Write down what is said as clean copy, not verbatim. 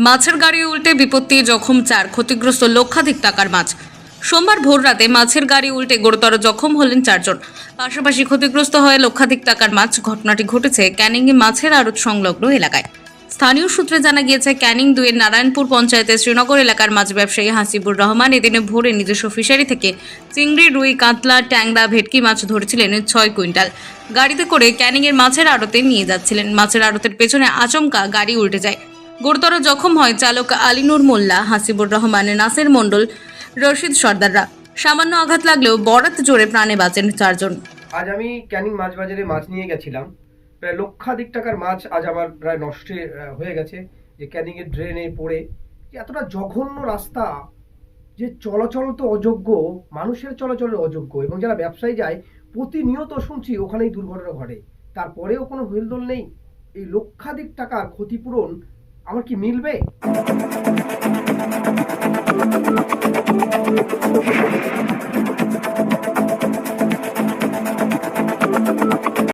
মাছের গাড়ি উল্টে বিপত্তি, জখম 4, ক্ষতিগ্রস্ত লক্ষাধিক টাকার মাছ। সোমবার ভোররাতে মাছের গাড়ি উল্টে গুরুতর জখম হলেন 4 জন। পাশাপাশি ক্ষতিগ্রস্ত হয়ে লক্ষাধিক টাকার মাছ। ঘটনাটি ঘটেছে ক্যানিংয়ে মাছের আড়ত সংলগ্ন এলাকায়। স্থানীয় সূত্রে জানা গিয়েছে, ক্যানিং 2-এর নারায়ণপুর পঞ্চায়েতের শ্রীনগর এলাকার মাছ ব্যবসায়ী হাসিবুর রহমান এদিনে ভোরে নিজস্ব ফিশারি থেকে চিংড়ি, রুই, কাতলা, ট্যাংরা, ভেটকি মাছ ধরেছিলেন 6 কুইন্টাল। গাড়িতে করে ক্যানিংয়ের মাছের আড়তে নিয়ে যাচ্ছিলেন। মাছের আড়তের পেছনে আচমকা গাড়ি উল্টে যায়। গুরুতর জখম হয় চালক আলিনুর মোল্লা, হাসিবুর রহমান, নাসির মণ্ডল, রশিদ সর্দাররা। সামান্য আঘাত লাগলেও বরাত জোরে প্রাণে বাঁচেন 4 জন। আজ আমি ক্যানিং মাছ বাজারে মাছ নিয়ে গেছিলাম। প্রায় লক্ষাধিক টাকার মাছ আজ আমার প্রায় নষ্ট হয়ে গেছে। যে ক্যানিং এর ড্রেনে পড়ে যে এতটা জঘন্য রাস্তা, যে চলাচল তো অযোগ্য, মানুষের চলাচলের অযোগ্য, এবং যারা ব্যবসায়ী যায় প্রতিনিয়ত শুনছি ওখানেই দুর্ঘটনা ঘটে। তারপরেও কোনো হেলদোল নেই। এই লক্ষাধিক টাকার ক্ষতিপূরণ আমার কি মিলবে?